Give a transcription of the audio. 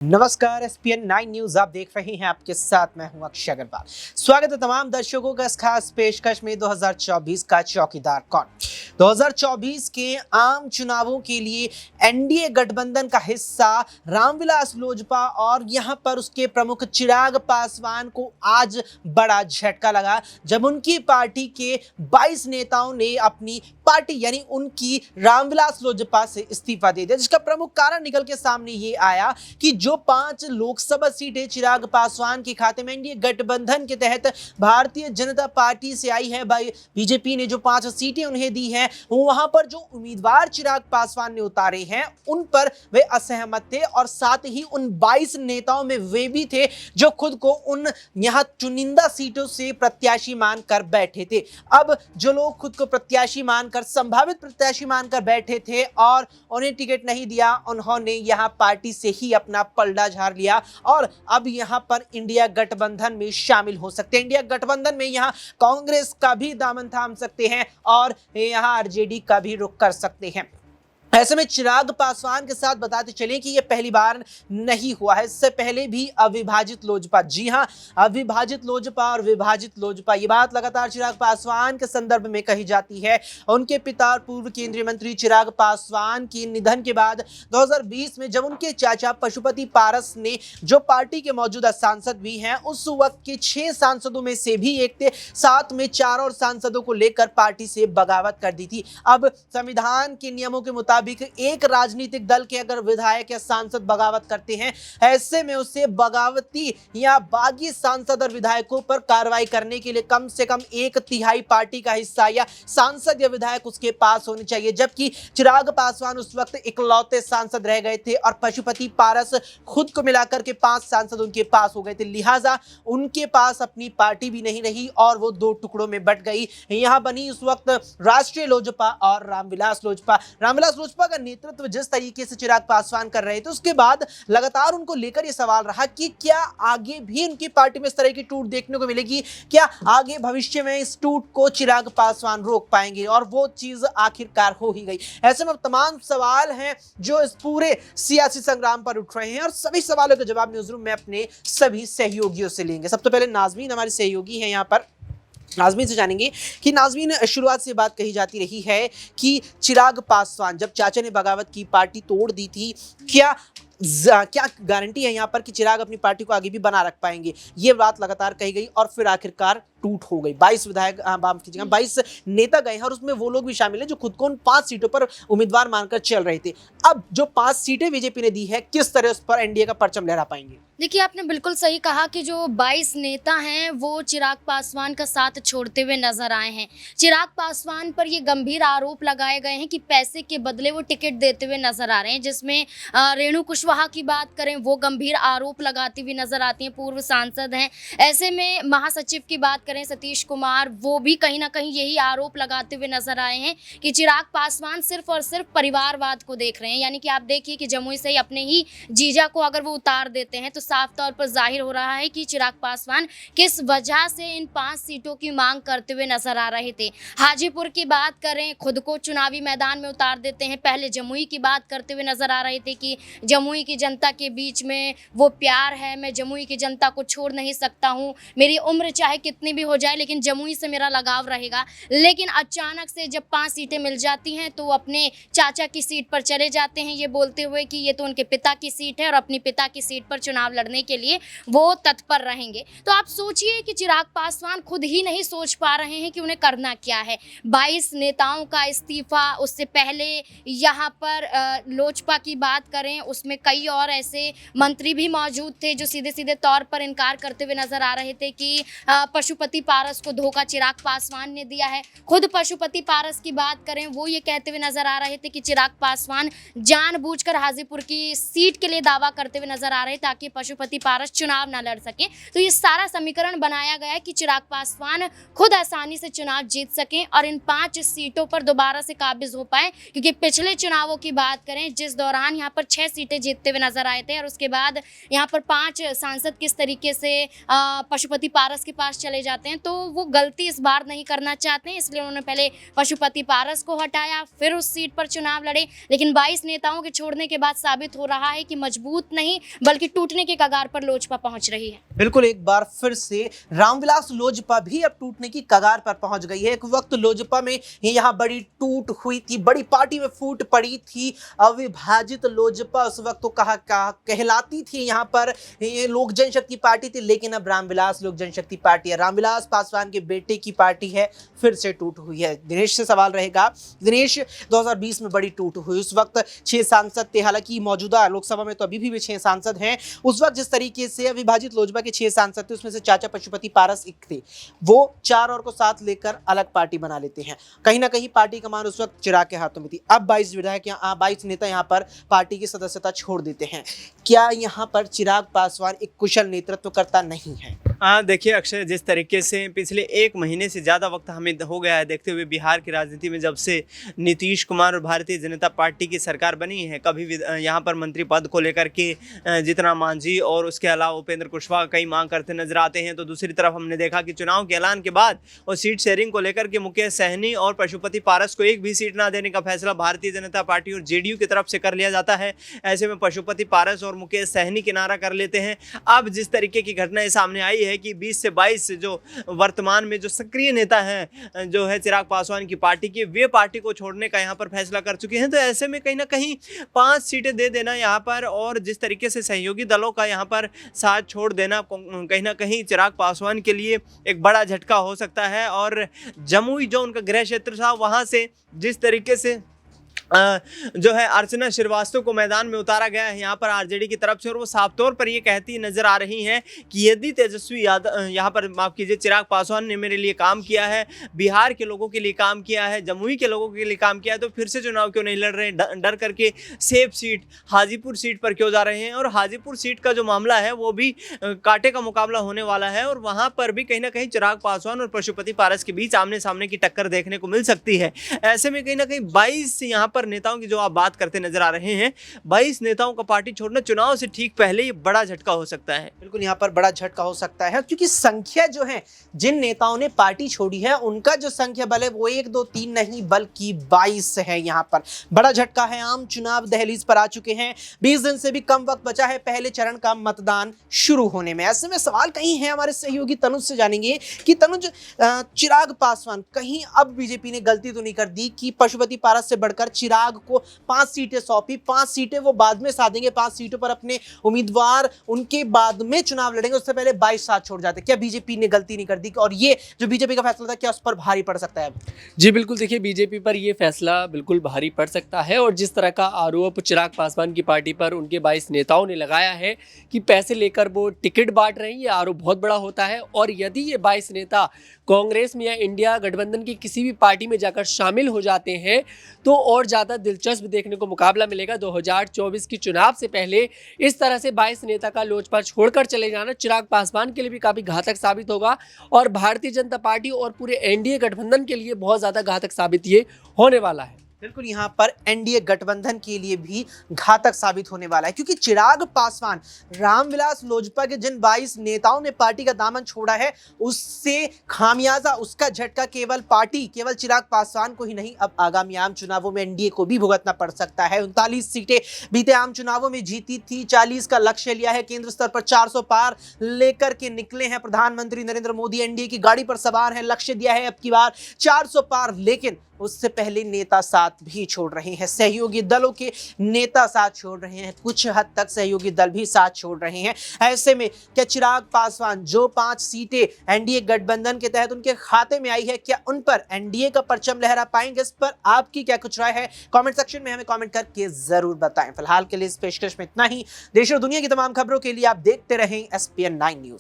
नमस्कार ESPN 9 news आप देख रहे हैं। आपके साथ मैं हूं अक्षय अग्रवाल। स्वागत है तमाम दर्शकों का इस खास पेशकश में 2024 का चौकीदार कौन। 2024 के आम चुनावों के लिए एनडीए गठबंधन का हिस्सा रामविलास लोजपा और यहां पर उसके प्रमुख चिराग पासवान को आज बड़ा झटका लगा जब उनकी पार्टी के 22 नेताओं ने अपनी पार्टी यानी उनकी रामविलास लोजपा से इस्तीफा दे दिया, जिसका प्रमुख कारण निकल के सामने ये आया कि जो 5 लोकसभा सीटें चिराग पासवान के खाते में एनडीए गठबंधन के तहत भारतीय जनता पार्टी से आई है, बीजेपी ने जो 5 सीटें उन्हें दी हैं, वहां पर जो उम्मीदवार चिराग पासवान ने उतारे हैं उन पर वे असहमत थे और साथ ही उन 22 नेताओं में वे भी थे जो खुद को उन यहां चुनिंदा सीटों से प्रत्याशी मानकर बैठे थे। अब जो लोग खुद को प्रत्याशी मानकर संभावित प्रत्याशी मानकर बैठे थे और उन्हें टिकट नहीं दिया, उन्होंने यहां पार्टी से ही अपना पलड़ा झाड़ लिया और अब यहां पर इंडिया गठबंधन में शामिल हो सकते हैं। इंडिया गठबंधन में यहां कांग्रेस का भी दामन थाम सकते हैं और यहां आरजेडी का भी रुख कर सकते हैं। ऐसे में चिराग पासवान के साथ बताते चले कि यह पहली बार नहीं हुआ है, इससे पहले भी अविभाजित लोजपा, जी हां, अविभाजित लोजपा और विभाजित लोजपा, ये बात लगातार चिराग पासवान के संदर्भ में कही जाती है। उनके पिता और पूर्व केंद्रीय मंत्री चिराग पासवान के निधन के बाद 2020 में जब उनके चाचा पशुपति पारस ने, जो पार्टी के मौजूदा सांसद भी हैं, उस वक्त के 6 सांसदों में से भी एक थे, साथ में 4 और सांसदों को लेकर पार्टी से बगावत कर दी थी। अब संविधान के नियमों के मुताबिक एक राजनीतिक दल के अगर विधायक या सांसद बगावत करते हैं, ऐसे में उसे बगावती या बागी सांसद और विधायकों पर कार्रवाई करने के लिए कम से कम 1/3 पार्टी का हिस्सा या सांसद या विधायक उसके पास होने चाहिए, जबकि चिराग पासवान उस वक्त इकलौते सांसद रह गए थे और पशुपति पारस खुद को मिलाकर के 5 सांसद उनके पास हो गए थे, लिहाजा उनके पास अपनी पार्टी भी नहीं रही और वो 2 टुकड़ों में बट गई। यहां बनी उस वक्त राष्ट्रीय लोजपा और रामविलास लोजपा। रामविलास लोजपा का नेतृत्व जिस तरीके से चिराग पासवान कर रहे थे, उसके बाद लगातार उनको लेकर यह सवाल रहा कि क्या आगे भी उनकी पार्टी में इस तरह की टूट देखने को मिलेगी, क्या आगे भविष्य में इस टूट को चिराग पासवान रोक पाएंगे, और वो चीज आखिरकार हो ही गई। ऐसे में तमाम सवाल हैं जो इस पूरे सियासी संग्राम पर उठ रहे हैं और सभी सवालों के जवाब न्यूज़ रूम में अपने सभी सहयोगियों से लेंगे। सबसे पहले नाज़मीन हमारी सहयोगी है यहाँ पर, नाज़मीन से जानेंगे कि नाज़मीन, शुरुआत से बात कही जाती रही है कि चिराग पासवान जब चाचा ने बगावत की, पार्टी तोड़ दी थी, क्या गारंटी है यहाँ पर कि चिराग अपनी पार्टी को आगे भी बना रख पाएंगे? ये बात लगातार कही गई और फिर आखिरकार टूट हो गई। 22 विधायक, 22 नेता गए हैं और उसमें वो लोग भी शामिल हैं जो खुद को उन 5 सीटों पर उम्मीदवार मानकर चल रहे थे। अब जो 5 सीटें बीजेपी ने दी है, किस तरह उस पर एनडीए का परचम लहरा पाएंगे? देखिए, आपने बिल्कुल सही कहा कि जो 22 नेता हैं वो चिराग पासवान का साथ छोड़ते हुए नजर आए हैं। चिराग पासवान पर ये गंभीर आरोप लगाए गए हैं कि पैसे के बदले वो टिकट देते हुए नजर आ रहे हैं, जिसमें रेणु कुशवाहा की बात करें, वो गंभीर आरोप लगाती हुई नजर आती हैं, पूर्व सांसद हैं। ऐसे में महासचिव की बात करें सतीश कुमार, वो भी कहीं ना कहीं यही आरोप लगाते हुए नजर आए हैं कि चिराग पासवान सिर्फ और सिर्फ परिवारवाद को देख रहे हैं। यानी कि आप देखिए कि जमुई से ही अपने ही जीजा को अगर वो उतार देते हैं तो साफ तौर पर जाहिर हो रहा है कि चिराग पासवान किस वजह से इन 5 सीटों की मांग करते हुए नजर आ रहे थे। हाजीपुर की बात करें, खुद को चुनावी मैदान में उतार देते हैं। पहले जमुई की बात करते हुए नजर आ रहे थे कि जमुई की जनता के बीच में वो प्यार है, मैं जमुई की जनता को छोड़ नहीं सकता हूँ, मेरी उम्र चाहे कितनी भी हो जाए लेकिन जमुई से मेरा लगाव रहेगा। लेकिन अचानक से जब 5 सीटें मिल जाती हैं तो अपने चाचा की सीट पर चले जाते हैं, ये बोलते हुए कि ये तो उनके पिता की सीट है और अपनी पिता की सीट पर चुनाव लड़ने के लिए वो तत्पर रहेंगे। तो आप सोचिए कि चिराग पासवान खुद ही नहीं सोच पा रहे हैं कि उन्हें करना क्या है। 22 नेताओं का इस्तीफा, उससे पहले यहाँ पर लोजपा की बात करें, उसमें कई और ऐसे मंत्री भी मौजूद थे जो सीधे सीधे तौर पर इनकार करते हुए नजर आ रहे थे कि पशुपति पारस को धोखा चिराग पासवान ने दिया है। खुद पशुपति पारस की बात करें, वो ये कहते हुए नजर आ रहे थे कि चिराग पासवान जानबूझकर हाजीपुर की सीट के लिए दावा करते हुए नजर आ रहे ताकि पशुपति पारस चुनाव ना लड़ सके। तो ये सारा समीकरण बनाया गया कि चिराग पासवान खुद आसानी से चुनाव जीत सकें और इन 5 सीटों पर दोबारा से काबिज हो पाए, क्योंकि पिछले चुनावों की बात करें जिस दौरान यहाँ पर 6 सीटें जीतते हुए नजर आए थे और उसके बाद यहाँ पर 5 सांसद किस तरीके से पशुपति पारस के पास चले जाते हैं, तो वो गलती इस बार नहीं करना चाहते हैं, इसलिए उन्होंने पहले पशुपति पारस को हटाया, फिर उस सीट पर चुनाव लड़े। लेकिन 22 22 नेताओं के छोड़ने के बाद साबित हो रहा है कि मजबूत नहीं बल्कि टूटने के कगार पर लोजपा पहुंच रही है। बिल्कुल, एक बार फिर से रामविलास लोजपा भी अब टूटने की कगार पर पहुंच गई है। एक वक्त लोजपा में यहाँ बड़ी टूट हुई थी, बड़ी पार्टी में फूट पड़ी थी। अविभाजित लोजपा उस वक्त तो कहलाती थी, यहाँ पर ये लोक जनशक्ति पार्टी थी, लेकिन अब रामविलास लोक जनशक्ति पार्टी है, रामविलास पासवान के बेटे की पार्टी है, फिर से टूट हुई है। दिनेश से सवाल रहेगा। दिनेश, 2020 में बड़ी टूट हुई, उस वक्त 6 सांसद थे, हालांकि मौजूदा लोकसभा में तो अभी भी 6 सांसद हैं। उस वक्त जिस तरीके से अविभाजित लोजपा के 6 सांसद थे, उसमें से चाचा पशुपति पारस एक थे, वो 4 और को साथ लेकर अलग पार्टी बना लेते हैं। कहीं ना कहीं पार्टी कमान उस वक्त चिराग के हाथों में थी। अब 22 विधायक 22 नेता यहाँ पर पार्टी की सदस्यता छोड़ देते हैं। क्या यहाँ पर चिराग पासवान एक कुशल नेतृत्वकर्ता नहीं है? हाँ, देखिए अक्षय, जिस तरीके से पिछले 1 महीने से ज़्यादा वक्त हमें हो गया है देखते हुए बिहार की राजनीति में, जब से नीतीश कुमार और भारतीय जनता पार्टी की सरकार बनी है, कभी यहाँ पर मंत्री पद को लेकर के जितना मांझी और उसके अलावा उपेंद्र कुशवाहा कई मांग करते नजर आते हैं, तो दूसरी तरफ हमने देखा कि चुनाव के ऐलान के बाद और सीट शेयरिंग को लेकर के मुकेश सहनी और पशुपति पारस को एक भी सीट ना देने का फैसला भारतीय जनता पार्टी और जेडीयू की तरफ से कर लिया जाता है। ऐसे में पशुपति पारस और मुकेश सहनी किनारा कर लेते हैं। अब जिस तरीके की घटनाएं सामने आई है कि 20 से 22 जो वर्तमान में जो सक्रिय नेता हैं जो है चिराग पासवान की पार्टी के, वे पार्टी को छोड़ने का यहाँ पर फैसला कर चुके हैं। तो ऐसे में कहीं ना कहीं 5 सीटें दे देना यहाँ पर और जिस तरीके से सहयोगी दलों का यहाँ पर साथ छोड़ देना कहीं ना कहीं चिराग पासवान के लिए एक बड़ा झटका हो सकता है। और जमुई जो उनका गृह क्षेत्र था, वहाँ से जिस तरीके से जो है अर्चना श्रीवास्तव को मैदान में उतारा गया है यहाँ पर आरजेडी की तरफ से, और वो साफ तौर पर ये कहती नजर आ रही हैं कि यदि तेजस्वी यादव यहाँ पर, माफ कीजिए, चिराग पासवान ने मेरे लिए काम किया है, बिहार के लोगों के लिए काम किया है, जमुई के लोगों के लिए काम किया है, तो फिर से चुनाव क्यों नहीं लड़ रहे, डर करके सेफ सीट हाजीपुर सीट पर क्यों जा रहे हैं। और हाजीपुर सीट का जो मामला है वो भी कांटे का मुकाबला होने वाला है, और वहाँ पर भी कहीं ना कहीं चिराग पासवान और पशुपति पारस के बीच आमने सामने की टक्कर देखने को मिल सकती है। ऐसे में कहीं ना कहीं 22 यहाँ पर नेताओं की जो आप बात करते नजर आ रहे हैं, 22 नेताओं का पार्टी छोड़ना चुनाव से ठीक पहले ही बड़ा झटका हो सकता है। बिल्कुल, यहाँ पर बड़ा झटका हो सकता है, क्योंकि संख्या जो है, जिन नेताओं ने पार्टी छोड़ी है उनका जो संख्या बल है वो 1 2 3 नहीं बल्कि 22 है। यहाँ पर बड़ा झटका है। आम चुनाव दहलीज पर आ चुके हैं, 20 दिन से भी कम वक्त बचा है पहले चरण का मतदान शुरू होने में। ऐसे में सवाल कहीं है, हमारे सहयोगी तनुज से जानेंगे कि तनुज, चिराग पासवान, कहीं अब बीजेपी ने गलती तो नहीं कर दी कि पशुपति पारस से बढ़कर चिराग को 5 सीटें सौंपी, 5 सीटें वो बाद में साधेंगे, 5 सीटों पर अपने उम्मीदवार उनके बाद में चुनाव लड़ेंगे, उससे पहले 22 साथ छोड़ जाते? क्या बीजेपी ने गलती नहीं कर दी, और ये जो बीजेपी का फैसला था क्या उस पर भारी पड़ सकता है? जी बिल्कुल, देखिए बीजेपी पर ये फैसला बिल्कुल भारी पड़ सकता है, और जिस तरह का आरोप चिराग पासवान की पार्टी पर उनके 22 नेताओं ने लगाया है कि पैसे लेकर वो टिकट बांट रहे हैं, ये आरोप बहुत बड़ा होता है। और यदि ये 22 नेता कांग्रेस में या इंडिया गठबंधन की किसी भी पार्टी में जाकर शामिल हो जाते हैं तो और ज़्यादा दिलचस्प देखने को मुकाबला मिलेगा। 2024 की चुनाव से पहले इस तरह से 22 नेता का लोजपा छोड़कर चले जाना चिराग पासवान के लिए भी काफ़ी घातक साबित होगा, और भारतीय जनता पार्टी और पूरे एनडीए गठबंधन के लिए बहुत ज़्यादा घातक साबित ये होने वाला है। बिल्कुल, यहाँ पर एनडीए गठबंधन के लिए भी घातक साबित होने वाला है, क्योंकि चिराग पासवान, रामविलास लोजपा के जिन 22 नेताओं ने पार्टी का दामन छोड़ा है, उससे खामियाजा, उसका झटका केवल चिराग पासवान को ही नहीं, अब आगामी आम चुनावों में एनडीए को भी भुगतना पड़ सकता है। 39 सीटें बीते आम चुनावों में जीती थी, 40 का लक्ष्य लिया है, केंद्र स्तर पर 400 पार लेकर के निकले हैं प्रधानमंत्री नरेंद्र मोदी, एनडीए की गाड़ी पर सवार है, लक्ष्य दिया है अब की बार 400 पार, लेकिन उससे पहले नेता साथ भी छोड़ रहे हैं, सहयोगी दलों के नेता साथ छोड़ रहे हैं, कुछ हद तक सहयोगी दल भी साथ छोड़ रहे हैं। ऐसे में क्या चिराग पासवान जो 5 सीटें एनडीए गठबंधन के तहत उनके खाते में आई है, क्या उन पर एनडीए का परचम लहरा पाएंगे? इस पर आपकी क्या कुछ राय है? कमेंट सेक्शन में हमें कमेंट करके जरूर बताएं। फिलहाल के लिए इस पेशकश में इतना ही। देश और दुनिया की तमाम खबरों के लिए आप देखते रहें SPN 9 न्यूज।